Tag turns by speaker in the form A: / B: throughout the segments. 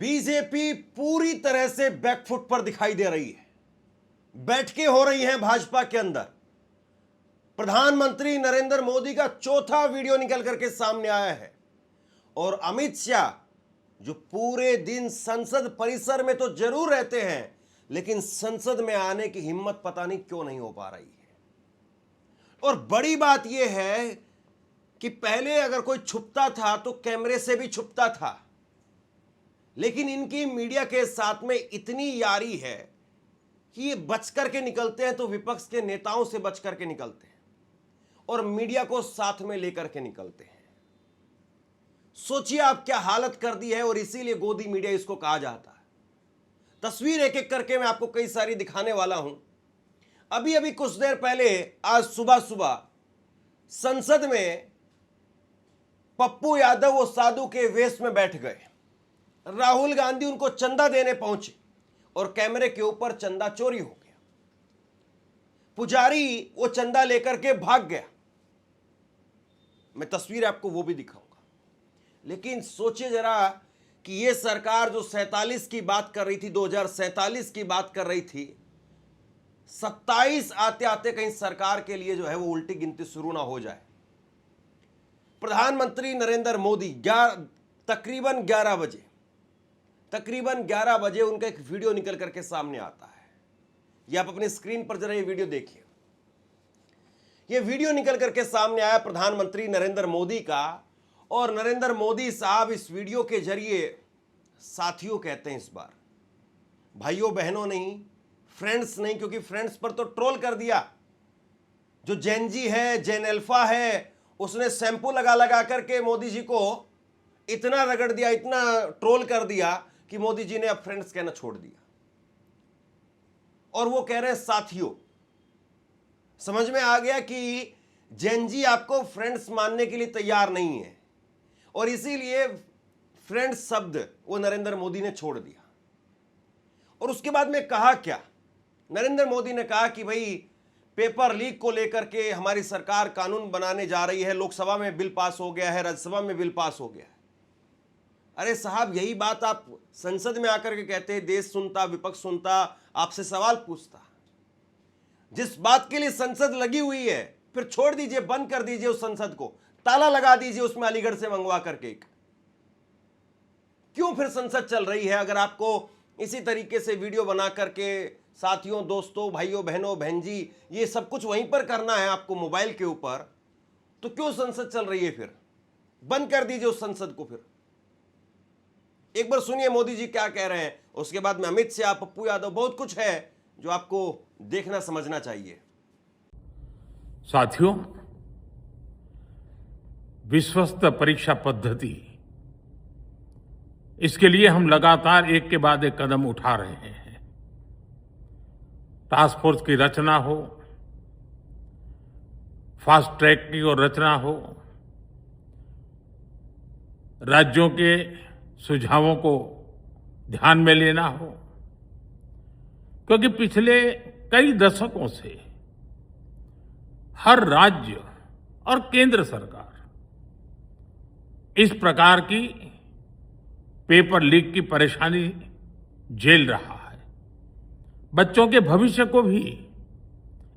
A: BJP पूरी तरह से बैकफुट पर दिखाई दे रही है। बैठकें हो रही हैं भाजपा के अंदर। प्रधानमंत्री नरेंद्र मोदी का चौथा वीडियो निकल करके सामने आया है और अमित शाह जो पूरे दिन संसद परिसर में तो जरूर रहते हैं, लेकिन संसद में आने की हिम्मत पता नहीं क्यों नहीं हो पा रही है। और बड़ी बात यह है कि पहले अगर कोई छुपता था तो कैमरे से भी छुपता था, लेकिन इनकी मीडिया के साथ में इतनी यारी है कि ये बच करके निकलते हैं तो विपक्ष के नेताओं से बच करके निकलते हैं और मीडिया को साथ में लेकर के निकलते हैं। सोचिए आप क्या हालत कर दी है, और इसीलिए गोदी मीडिया इसको कहा जाता है। तस्वीर एक एक करके मैं आपको कई सारी दिखाने वाला हूं। अभी अभी कुछ देर पहले आज सुबह सुबह संसद में पप्पू यादव वो साधु के वेश में बैठ गए। राहुल गांधी उनको चंदा देने पहुंचे और कैमरे के ऊपर चंदा चोरी हो गया। पुजारी वो चंदा लेकर के भाग गया। मैं तस्वीर आपको वो भी दिखाऊंगा। लेकिन सोचिए जरा कि ये सरकार जो 47 की बात कर रही थी, 2047 की बात कर रही थी, 27 आते आते कहीं सरकार के लिए जो है वो उल्टी गिनती शुरू ना हो जाए। प्रधानमंत्री नरेंद्र मोदी तकरीबन 11 बजे उनका एक वीडियो निकल करके सामने आता है। ये आप अपनी स्क्रीन पर जरा ये वीडियो देखिए। ये वीडियो निकल करके सामने आया प्रधानमंत्री नरेंद्र मोदी का, और नरेंद्र मोदी साहब इस वीडियो के जरिए साथियों कहते हैं, इस बार भाइयों बहनों नहीं, फ्रेंड्स नहीं, क्योंकि फ्रेंड्स पर तो ट्रोल कर दिया। जो जैन जी है, जैन अल्फा है, उसने शैंपू लगा लगा करके मोदी जी को इतना रगड़ दिया, इतना ट्रोल कर दिया कि मोदी जी ने अब फ्रेंड्स कहना छोड़ दिया। और वो कह रहे हैं साथियों। समझ में आ गया कि जैन जी आपको फ्रेंड्स मानने के लिए तैयार नहीं है, और इसीलिए फ्रेंड्स शब्द वो नरेंद्र मोदी ने छोड़ दिया। और उसके बाद में कहा क्या, नरेंद्र मोदी ने कहा कि भाई पेपर लीक को लेकर के हमारी सरकार कानून बनाने जा रही है। लोकसभा में बिल पास हो गया है, राज्यसभा में बिल पास हो गया है। अरे साहब, यही बात आप संसद में आकर के कहते हैं, देश सुनता, विपक्ष सुनता, आपसे सवाल पूछता। जिस बात के लिए संसद लगी हुई है, फिर छोड़ दीजिए, बंद कर दीजिए उस संसद को, ताला लगा दीजिए उसमें अलीगढ़ से मंगवा करके। क्यों फिर संसद चल रही है? अगर आपको इसी तरीके से वीडियो बना करके साथियों, दोस्तों, भाइयों बहनों, बहन जी, ये सब कुछ वहीं पर करना है आपको मोबाइल के ऊपर, तो क्यों संसद चल रही है? फिर बंद कर दीजिए उस संसद को। फिर एक बार सुनिए मोदी जी क्या कह रहे हैं, उसके बाद में अमित शाह, पप्पू यादव, बहुत कुछ है जो आपको देखना समझना चाहिए।
B: साथियों, विश्वस्त परीक्षा पद्धति, इसके लिए हम लगातार एक के बाद एक कदम उठा रहे हैं। टास्क फोर्स की रचना हो, फास्ट ट्रैक की और रचना हो, राज्यों के सुझावों को ध्यान में लेना हो, क्योंकि पिछले कई दशकों से हर राज्य और केंद्र सरकार इस प्रकार की पेपर लीक की परेशानी झेल रहा है। बच्चों के भविष्य को भी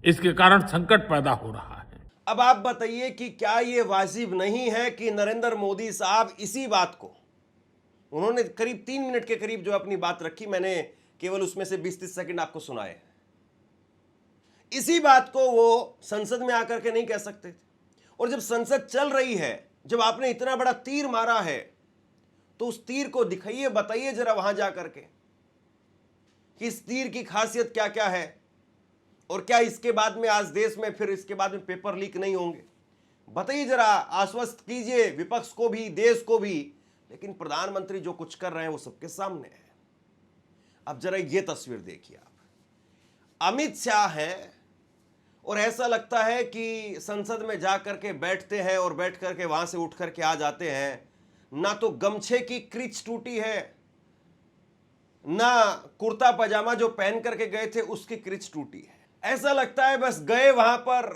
B: इसके कारण संकट पैदा हो रहा है।
A: अब आप बताइए कि क्या ये वाजिब नहीं है कि नरेंद्र मोदी साहब इसी बात को, उन्होंने करीब 3 मिनट के करीब जो अपनी बात रखी, मैंने केवल उसमें से 20-30 सेकंड आपको सुनाए, इसी बात को वो संसद में आकर के नहीं कह सकते थे। और जब संसद चल रही है, जब आपने इतना बड़ा तीर मारा है, तो उस तीर को दिखाइए, बताइए जरा वहां जाकर के कि इस तीर की खासियत क्या क्या है, और क्या इसके बाद में आज देश में फिर इसके बाद में पेपर लीक नहीं होंगे। बताइए जरा, आश्वस्त कीजिए विपक्ष को भी, देश को भी। लेकिन प्रधानमंत्री जो कुछ कर रहे हैं वो सबके सामने है। अब जरा ये तस्वीर देखिए आप, अमित शाह हैं और ऐसा लगता है कि संसद में जा करके बैठते हैं और बैठ करके वहां से उठ करके आ जाते हैं। ना तो गमछे की क्रीच टूटी है, ना कुर्ता पजामा जो पहन करके गए थे उसकी क्रीच टूटी है। ऐसा लगता है बस गए वहां पर,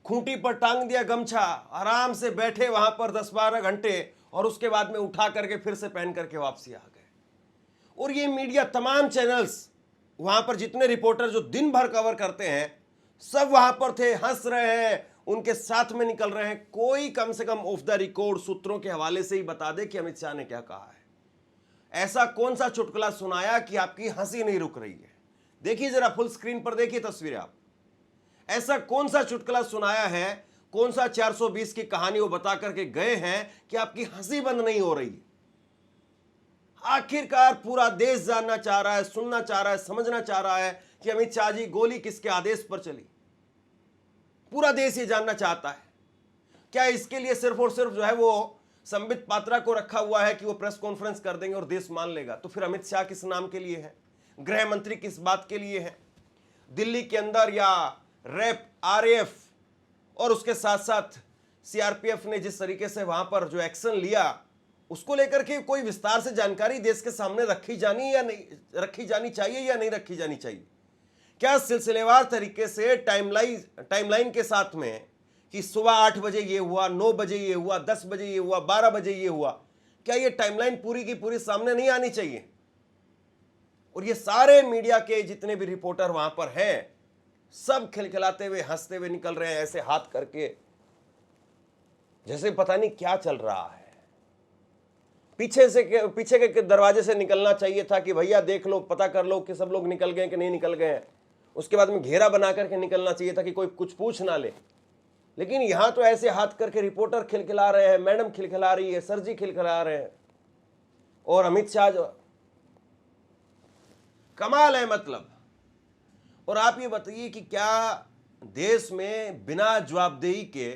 A: खूंटी पर टांग दिया गमछा, आराम से बैठे वहां पर 10-12 घंटे, और उसके बाद में उठा करके फिर से पहन करके वापसी आ गए। और ये मीडिया, तमाम चैनल्स, वहां पर जितने रिपोर्टर जो दिन भर कवर करते हैं, सब वहां पर थे, हंस रहे हैं, उनके साथ में निकल रहे हैं। कोई कम से कम ऑफ द रिकॉर्ड सूत्रों के हवाले से ही बता दे कि अमित शाह ने क्या कहा है। ऐसा कौन सा चुटकुला सुनाया कि आपकी हंसी नहीं रुक रही है? देखिए जरा, फुल स्क्रीन पर देखिए तस्वीरें आप। ऐसा कौन सा चुटकुला सुनाया है, कौन सा 420 की कहानी वो बता करके गए हैं कि आपकी हंसी बंद नहीं हो रही? आखिरकार पूरा देश जानना चाह रहा है, सुनना चाह रहा है, समझना चाह रहा है कि अमित शाह जी गोली किसके आदेश पर चली। पूरा देश ये जानना चाहता है। क्या इसके लिए सिर्फ और सिर्फ जो है वो संबित पात्रा को रखा हुआ है कि वो प्रेस कॉन्फ्रेंस कर देंगे और देश मान लेगा? तो फिर अमित शाह किस नाम के लिए है? गृह मंत्री किस बात के लिए है? दिल्ली के अंदर या रैप, आरएएफ और उसके साथ साथ सीआरपीएफ ने जिस तरीके से वहां पर जो एक्शन लिया, उसको लेकर के कोई विस्तार से जानकारी देश के सामने रखी जानी चाहिए या नहीं रखी जानी चाहिए? क्या सिलसिलेवार तरीके से टाइमलाइन के साथ में कि सुबह 8 बजे ये हुआ, 9 बजे ये हुआ, 10 बजे ये हुआ, 12 बजे ये हुआ, क्या ये टाइमलाइन पूरी की पूरी सामने नहीं आनी चाहिए? और ये सारे मीडिया के जितने भी रिपोर्टर वहां पर हैं, सब खिलखिलाते हुए, हंसते हुए निकल रहे हैं, ऐसे हाथ करके, जैसे पता नहीं क्या चल रहा है। पीछे के दरवाजे से निकलना चाहिए था कि भैया देख लो, पता कर लो कि सब लोग निकल गए कि नहीं निकल गए हैं। उसके बाद में घेरा बना करके निकलना चाहिए था कि कोई कुछ पूछ ना ले। लेकिन यहां तो ऐसे हाथ करके रिपोर्टर खिलखिला रहे हैं, मैडम खिलखिला रही है, सर जी खिलखिला रहे हैं, और अमित शाह जो कमाल है मतलब। और आप ये बताइए कि क्या देश में बिना जवाबदेही के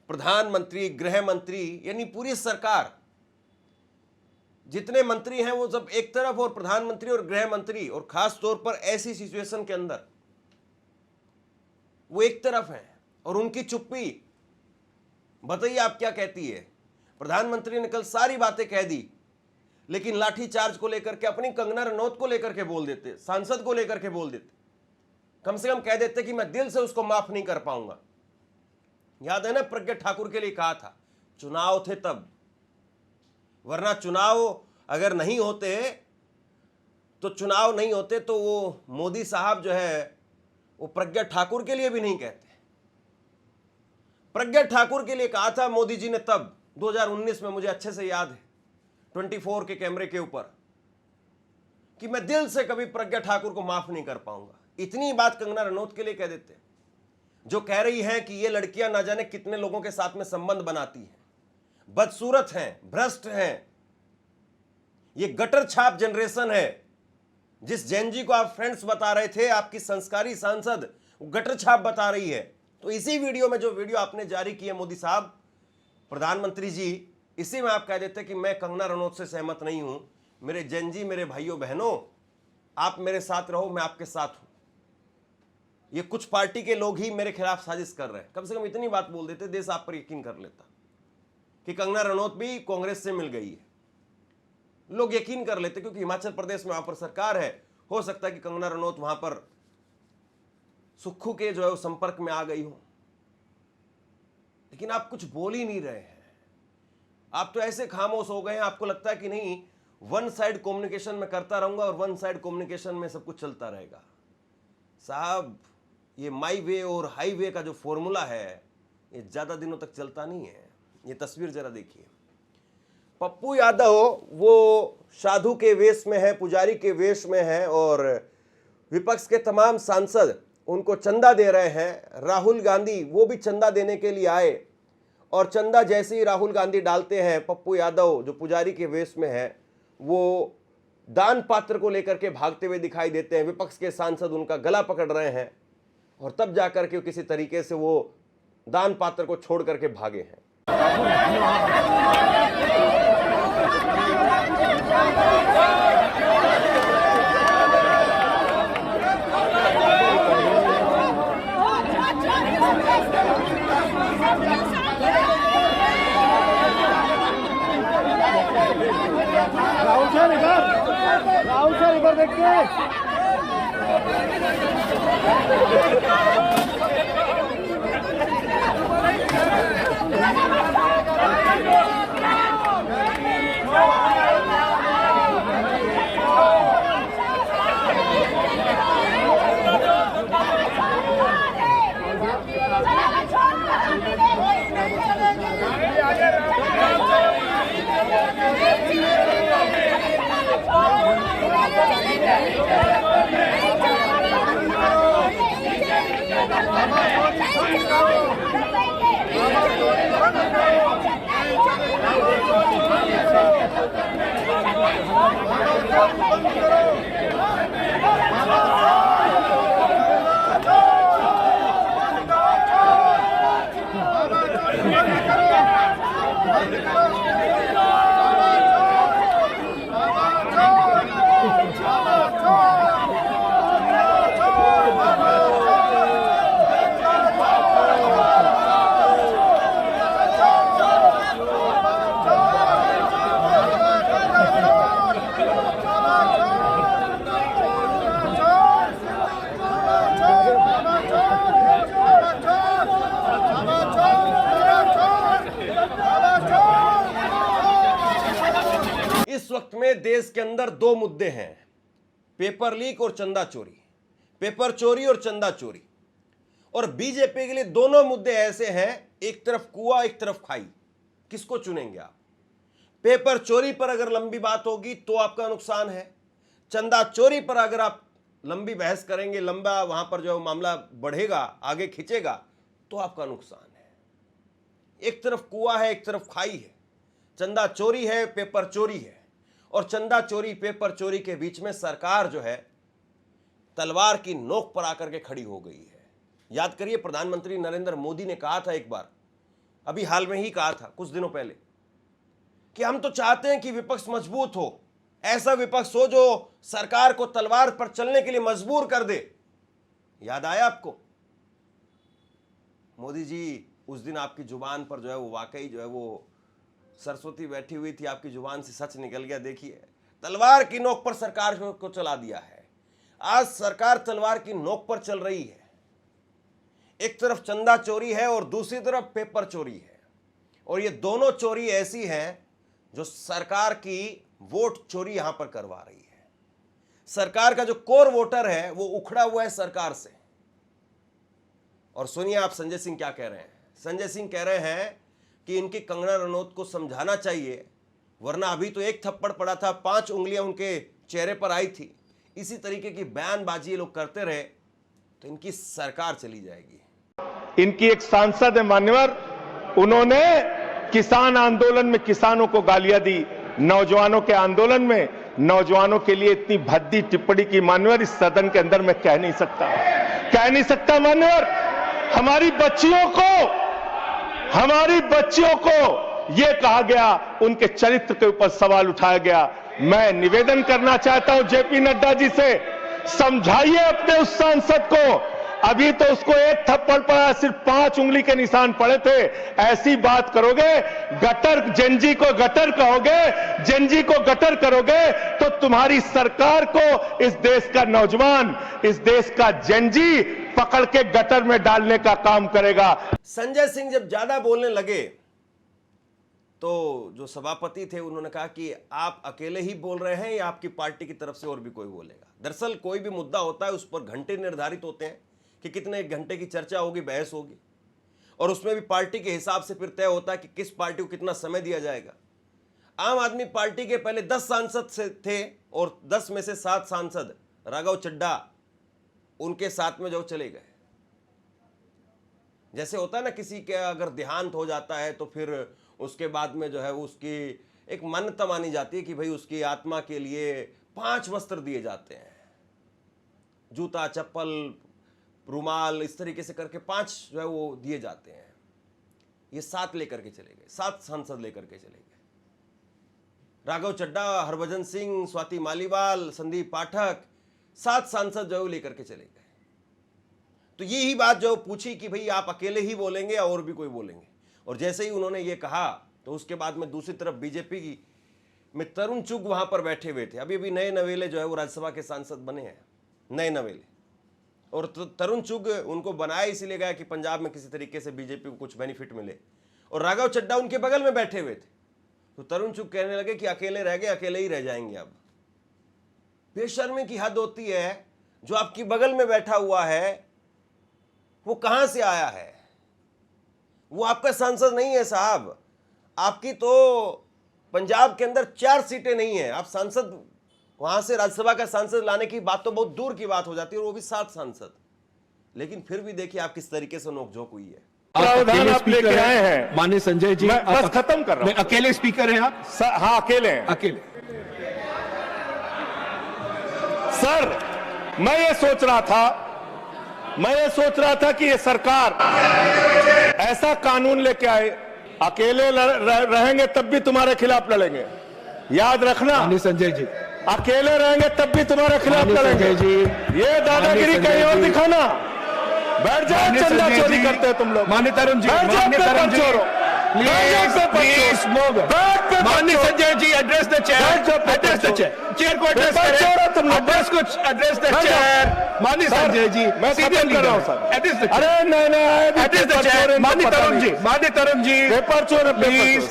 A: प्रधानमंत्री, गृह मंत्री, यानी पूरी सरकार, जितने मंत्री हैं वो सब एक तरफ, और प्रधानमंत्री और गृह मंत्री, और खास तौर पर ऐसी सिचुएशन के अंदर वो एक तरफ हैं, और उनकी चुप्पी, बताइए आप क्या कहती है? प्रधानमंत्री ने कल सारी बातें कह दी, लेकिन लाठी चार्ज को लेकर के, अपनी कंगना रनौत को लेकर के बोल देते, सांसद को लेकर के बोल देते, कम से कम कह देते कि मैं दिल से उसको माफ नहीं कर पाऊंगा। याद है ना, प्रज्ञा ठाकुर के लिए कहा था चुनाव थे तब, वरना चुनाव अगर नहीं होते तो वो मोदी साहब जो है वो प्रज्ञा ठाकुर के लिए भी नहीं कहते। प्रज्ञा ठाकुर के लिए कहा था मोदी जी ने तब 2019 में, मुझे अच्छे से याद है, 24 के कैमरे के ऊपर, कि मैं दिल से कभी प्रज्ञा ठाकुर को माफ नहीं कर पाऊंगा। इतनी बात कंगना रनौत के लिए कह देते, जो कह रही है कि ये लड़कियां ना जाने कितने लोगों के साथ में संबंध बनाती हैं, बदसूरत हैं, भ्रष्ट हैं, ये गटर छाप जनरेशन है। जिस जैन जी को आप फ्रेंड्स बता रहे थे, आपकी संस्कारी सांसद गटर छाप बता रही है। तो इसी वीडियो में, जो वीडियो आपने जारी की है मोदी साहब, प्रधानमंत्री जी, इसी में आप कह देते कि मैं कंगना रनौत से सहमत नहीं हूं। मेरे जैन जी, मेरे भाइयों बहनों, आप मेरे साथ रहो, मैं आपके साथ हूं। ये कुछ पार्टी के लोग ही मेरे खिलाफ साजिश कर रहे हैं। कम से कम इतनी बात बोल देते, देश आप पर यकीन कर लेता कि कंगना रनौत भी कांग्रेस से मिल गई है। लोग यकीन कर लेते, क्योंकि हिमाचल प्रदेश में वहां पर सरकार है। हो सकता है कि कंगना रनौत वहां पर सुक्खू के जो है वो संपर्क में आ गई हो। लेकिन आप कुछ बोल ही नहीं रहे हैं। आप तो ऐसे खामोश हो गए हैं, आपको लगता है कि नहीं, वन साइड कम्युनिकेशन में करता रहूंगा और वन साइड कम्युनिकेशन में सब कुछ चलता रहेगा। साहब, ये माई वे और हाईवे का जो फॉर्मूला है, ये ज्यादा दिनों तक चलता नहीं है। ये तस्वीर जरा देखिए, पप्पू यादव वो साधु के वेश में है, पुजारी के वेश में है, और विपक्ष के तमाम सांसद उनको चंदा दे रहे हैं। राहुल गांधी वो भी चंदा देने के लिए आए, और चंदा जैसे ही राहुल गांधी डालते हैं, पप्पू यादव जो पुजारी के वेश में है, वो दान पात्र को लेकर के भागते हुए दिखाई देते हैं। विपक्ष के सांसद उनका गला पकड़ रहे हैं, और तब जाकर के किसी तरीके से वो दान पात्र को छोड़ करके भागे हैं।
C: राहुल सर इधर देखिए।
A: इस वक्त में देश के अंदर दो मुद्दे हैं, पेपर लीक और चंदा चोरी। पेपर चोरी और चंदा चोरी। और बीजेपी के लिए दोनों मुद्दे ऐसे हैं, एक तरफ कुआं एक तरफ खाई। किसको चुनेंगे आप? पेपर चोरी पर अगर लंबी बात होगी तो आपका नुकसान है, चंदा चोरी पर अगर आप लंबी बहस करेंगे, लंबा वहां पर जो मामला बढ़ेगा, आगे खींचेगा, तो आपका नुकसान है। एक तरफ कुआं है एक तरफ खाई है, चंदा चोरी है पेपर चोरी है। और चंदा चोरी पेपर चोरी के बीच में सरकार जो है तलवार की नोक पर आकर के खड़ी हो गई है। याद करिए, प्रधानमंत्री नरेंद्र मोदी ने कहा था एक बार, अभी हाल में ही कहा था कुछ दिनों पहले, कि हम तो चाहते हैं कि विपक्ष मजबूत हो, ऐसा विपक्ष हो जो सरकार को तलवार पर चलने के लिए मजबूर कर दे। याद आया आपको? मोदी जी, उस दिन आपकी जुबान पर जो है वो वाकई जो है वो सरस्वती बैठी हुई थी, आपकी जुबान से सच निकल गया। देखिए, तलवार की नोक पर सरकार को चला दिया है। आज सरकार तलवार की नोक पर चल रही है। एक तरफ चंदा चोरी है और दूसरी तरफ पेपर चोरी है। और ये दोनों चोरी ऐसी हैं जो सरकार की वोट चोरी यहां पर करवा रही है। सरकार का जो कोर वोटर है वो उखड़ा हुआ है सरकार से। और सुनिए आप संजय सिंह क्या कह रहे हैं। संजय सिंह कह रहे हैं कि इनकी कंगना रनौत को समझाना चाहिए, वरना अभी तो एक थप्पड़ पड़ा था, 5 उंगलियां उनके चेहरे पर आई थी। इसी तरीके की बयानबाजी ये लोग करते रहे तो इनकी सरकार चली जाएगी।
D: इनकी एक सांसद है मान्यवर, उन्होंने किसान आंदोलन में किसानों को गालियां दी, नौजवानों के आंदोलन में नौजवानों के लिए इतनी भद्दी टिप्पणी की मान्यवर इस सदन के अंदर मैं कह नहीं सकता मान्यवर। हमारी बच्चियों को यह कहा गया, उनके चरित्र के ऊपर सवाल उठाया गया। मैं निवेदन करना चाहता हूं जेपी नड्डा जी से, समझाइए अपने उस सांसद को। अभी तो उसको एक थप्पड़ पड़ा, सिर्फ 5 उंगली के निशान पड़े थे। ऐसी बात करोगे, गटर जेनजी को गटर कहोगे, जेनजी को गटर करोगे, तो तुम्हारी सरकार को इस देश का नौजवान, इस देश का जेनजी पकड़ के गटर में डालने का काम करेगा।
A: संजय सिंह जब ज्यादा बोलने लगे तो जो सभापति थे उन्होंने कहा कि आप अकेले ही बोल रहे हैं या आपकी पार्टी की तरफ से और भी कोई बोलेगा। दरअसल कोई भी मुद्दा होता है उस पर घंटे निर्धारित होते हैं कि कितने घंटे की चर्चा होगी, बहस होगी, और उसमें भी पार्टी के हिसाब से फिर तय होता है कि किस पार्टी को कितना समय दिया जाएगा। आम आदमी पार्टी के पहले 10 सांसद थे और 10 में से 7 सांसद राघव चड्ढा उनके साथ में जो चले गए। जैसे होता है ना, किसी के अगर देहांत हो जाता है तो फिर उसके बाद में जो है उसकी एक मान्यता मानी जाती है कि भाई उसकी आत्मा के लिए 5 वस्त्र दिए जाते हैं, जूता, चप्पल, रुमाल, इस तरीके से करके 5 जो है वो दिए जाते हैं। ये 7 लेकर के चले गए, 7 सांसद लेकर के चले गए। राघव चड्ढा, हरभजन सिंह, स्वाति मालीवाल, संदीप पाठक, 7 सांसद जो लेकर के चले गए। तो यही बात जो पूछी कि भाई आप अकेले ही बोलेंगे या और भी कोई बोलेंगे। और जैसे ही उन्होंने ये कहा तो उसके बाद में दूसरी तरफ बीजेपी की में तरुण चुग वहां पर बैठे हुए थे। अभी अभी नए नवेले जो है वो राज्यसभा के सांसद बने हैं, नए नवेले। और तरुण चुग उनको बनाया इसीलिए गया कि पंजाब में किसी तरीके से बीजेपी को कुछ बेनिफिट मिले, और राघव चड्ढा उनके बगल में बैठे हुए थे। तो तरुण चुग कहने लगे कि अकेले रह गए, अकेले ही रह जाएंगे। अब बेशर्मी की हद होती है। जो आपकी बगल में बैठा हुआ है वो कहां से आया है? वो आपका सांसद नहीं है साहब। आपकी तो पंजाब के अंदर 4 सीटें नहीं है। आप सांसद वहां से राज्यसभा का सांसद लाने की बात तो बहुत दूर की बात हो जाती है, और वो भी 7 सांसद। लेकिन फिर भी देखिए आप किस तरीके से नोकझोंक हुई है।
D: प्रावधान आप लेके आए हैं
E: माननीय संजय जी,
D: मैं बस खत्म कर रहा हूं।
E: अकेले स्पीकर हैं आप?
D: हाँ, अकेले हैं।
E: अकेले।
D: सर मैं ये सोच रहा था कि ये सरकार ऐसा कानून लेके आए, अकेले रहेंगे तब भी तुम्हारे खिलाफ लड़ेंगे, याद रखना।
C: संजय जी,
D: अकेले रहेंगे तब भी तुम्हारे खिलाफ लड़ेंगे
C: जी।
D: ये दादागिरी कहीं और दिखाना। बैठ जाओ, चंदा चोरी करते हो तुम लोग।
C: माननीय तरुण जी,
D: बैठ जाओ, पेपर चोरो।
C: प्लीज माननीय Sanjay ji, address the chair, address the chair को एड्रेस करें, एड्रेस को एड्रेस द चेयर। माननीय संजय जी,
D: मैं खत्म कर रहा हूं सर।
C: एड्रेस द
D: अरे नहीं,
C: एड्रेस द चेयर। माननीय तरुण जी,
D: पेपर चोर,
C: प्लीज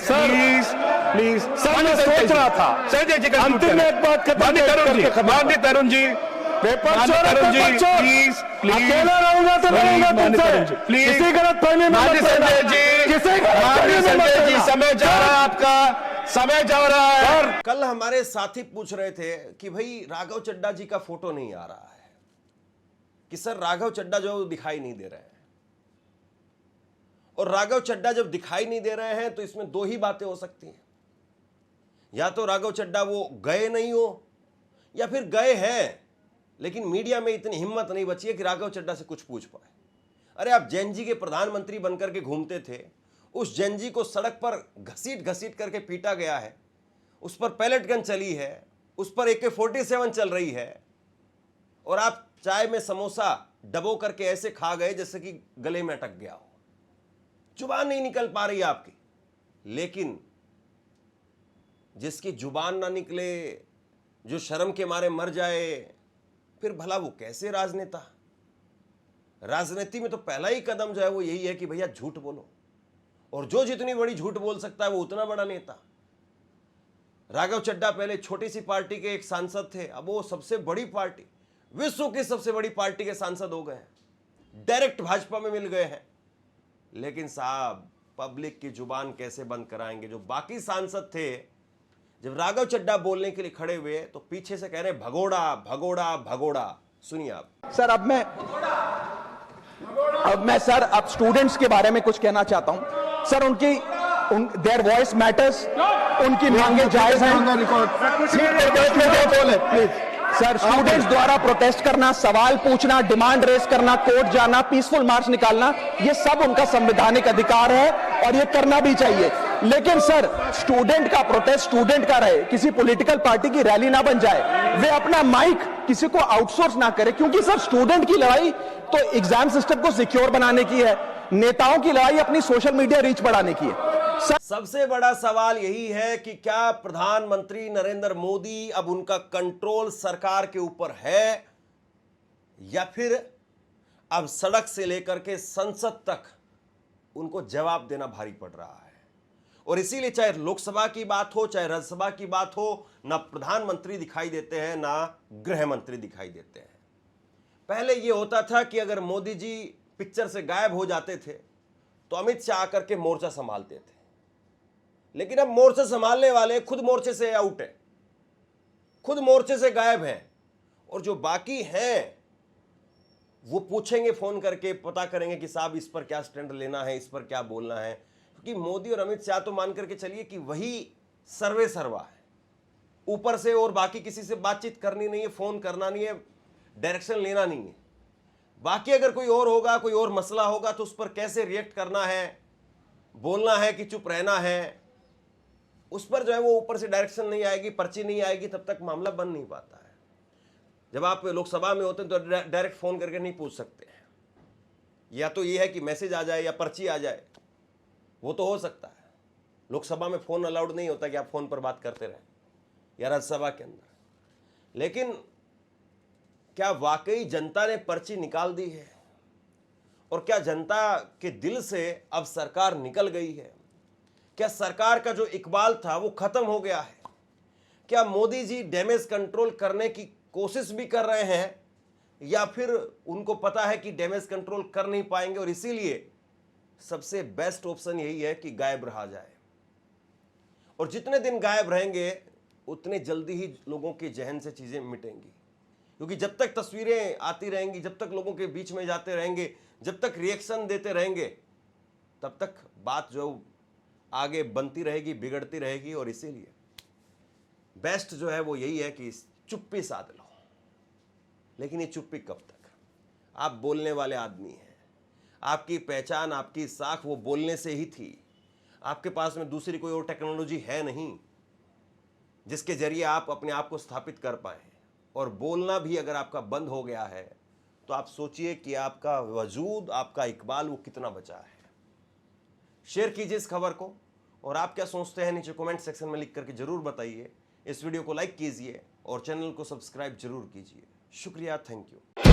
D: प्लीज सर, मैं सोच रहा था
C: संजय जी,
D: अंतिम में एक बात खत्म
C: माननीय तरुण जी,
D: पेपर चोर,
C: प्लीज
D: अकेला रहूंगा तो रहूंगा तुमसे, किसी गलत फहमी में मत
C: संजय जी, समय जा रहा है आपका, समय जा रहा है।
A: कल हमारे साथी पूछ रहे थे कि भाई राघव चड्ढा जी का फोटो नहीं आ रहा है, कि सर राघव चड्ढा जो दिखाई नहीं दे रहे हैं। और राघव चड्ढा जब दिखाई नहीं दे रहे हैं तो इसमें दो ही बातें हो सकती हैं, या तो राघव चड्ढा वो गए नहीं हो, या फिर गए हैं लेकिन मीडिया में इतनी हिम्मत नहीं बची है कि राघव चड्ढा से कुछ पूछ पाए। अरे आप जैन जी के प्रधानमंत्री बनकर के घूमते थे, उस जैन जी को सड़क पर घसीट घसीट करके पीटा गया है, उस पर पैलेट गन चली है, उस पर AK-47 चल रही है, और आप चाय में समोसा डबो करके ऐसे खा गए जैसे कि गले में अटक गया हो, जुबान नहीं निकल पा रही आपकी। लेकिन जिसकी जुबान ना निकले, जो शर्म के मारे मर जाए, फिर भला वो कैसे राजनेता? राजनीति में तो पहला ही कदम जो है वो यही है कि भैया झूठ बोलो, और जो जितनी बड़ी झूठ बोल सकता है वो उतना बड़ा नेता। राघव चड्ढा पहले छोटी सी पार्टी के एक सांसद थे, अब वो सबसे बड़ी पार्टी, विश्व की सबसे बड़ी पार्टी के सांसद हो गए हैं, डायरेक्ट भाजपा में मिल गए हैं। लेकिन साहब पब्लिक की जुबान कैसे बंद कराएंगे? जो बाकी सांसद थे, जब राघव चड्ढा बोलने के लिए खड़े हुए तो पीछे से कह रहे भगोड़ा भगोड़ा भगोड़ा। सुनिए आप।
E: सर अब मैं स्टूडेंट्स के बारे में कुछ कहना चाहता हूं। सर देयर वॉइस मैटर्स, उनकी मांगे जायज हैं। सर स्टूडेंट्स द्वारा प्रोटेस्ट करना, सवाल पूछना, डिमांड रेस करना, कोर्ट जाना, पीसफुल मार्च निकालना, ये सब उनका संवैधानिक अधिकार है और ये करना भी चाहिए। लेकिन सर स्टूडेंट का प्रोटेस्ट स्टूडेंट का रहे, किसी पॉलिटिकल पार्टी की रैली ना बन जाए, वे अपना माइक किसी को आउटसोर्स ना करे, क्योंकि सर स्टूडेंट की लड़ाई तो एग्जाम सिस्टम को सिक्योर बनाने की है, नेताओं की लड़ाई अपनी सोशल मीडिया रीच बढ़ाने की है।
A: सबसे बड़ा सवाल यही है कि क्या प्रधानमंत्री नरेंद्र मोदी अब उनका कंट्रोल सरकार के ऊपर है, या फिर अब सड़क से लेकर के संसद तक उनको जवाब देना भारी पड़ रहा है। और इसीलिए चाहे लोकसभा की बात हो, चाहे राज्यसभा की बात हो, ना प्रधानमंत्री दिखाई देते हैं, ना गृह मंत्री दिखाई देते हैं। पहले यह होता था कि अगर मोदी जी पिक्चर से गायब हो जाते थे तो अमित शाह आकर के मोर्चा संभालते थे, लेकिन अब मोर्चा संभालने वाले खुद मोर्चे से आउट है, खुद मोर्चे से गायब हैं, और जो बाकी हैं वो पूछेंगे फोन करके, पता करेंगे कि साहब इस पर क्या स्टैंड लेना है, इस पर क्या बोलना है। क्योंकि मोदी और अमित शाह तो मान करके चलिए कि वही सर्वे सर्वा है, ऊपर से और बाकी किसी से बातचीत करनी नहीं है, फोन करना नहीं है, डायरेक्शन लेना नहीं है। बाकी अगर कोई और होगा, कोई और मसला होगा तो उस पर कैसे रिएक्ट करना है, बोलना है कि चुप रहना है, उस पर जो है वो ऊपर से डायरेक्शन नहीं आएगी, पर्ची नहीं आएगी, तब तक मामला बन नहीं पाता है। जब आप लोकसभा में होते हैं तो डायरेक्ट फोन करके नहीं पूछ सकते हैं, या तो ये है कि मैसेज आ जाए या पर्ची आ जाए, वो तो हो सकता है। लोकसभा में फोन अलाउड नहीं होता कि आप फोन पर बात करते रहें, या राज्यसभा के अंदर। लेकिन क्या वाकई जनता ने पर्ची निकाल दी है, और क्या जनता के दिल से अब सरकार निकल गई है? क्या सरकार का जो इकबाल था वो खत्म हो गया है? क्या मोदी जी डैमेज कंट्रोल करने की कोशिश भी कर रहे हैं, या फिर उनको पता है कि डैमेज कंट्रोल कर नहीं पाएंगे और इसीलिए सबसे बेस्ट ऑप्शन यही है कि गायब रहा जाए? और जितने दिन गायब रहेंगे उतने जल्दी ही लोगों के जहन से चीजें मिटेंगी, क्योंकि जब तक तस्वीरें आती रहेंगी, जब तक लोगों के बीच में जाते रहेंगे, जब तक रिएक्शन देते रहेंगे, तब तक बात जो आगे बनती रहेगी, बिगड़ती रहेगी। और इसीलिए बेस्ट जो है वो यही है कि चुप्पी साध लो। लेकिन ये चुप्पी कब तक? आप बोलने वाले आदमी हैं, आपकी पहचान, आपकी साख वो बोलने से ही थी। आपके पास में दूसरी कोई और टेक्नोलॉजी है नहीं जिसके जरिए आप अपने आप को स्थापित कर पाए। और बोलना भी अगर आपका बंद हो गया है तो आप सोचिए कि आपका वजूद, आपका इकबाल वो कितना बचा है। शेयर कीजिए इस खबर को, और आप क्या सोचते हैं नीचे कमेंट सेक्शन में लिख करके जरूर बताइए। इस वीडियो को लाइक कीजिए और चैनल को सब्सक्राइब जरूर कीजिए। शुक्रिया, थैंक यू।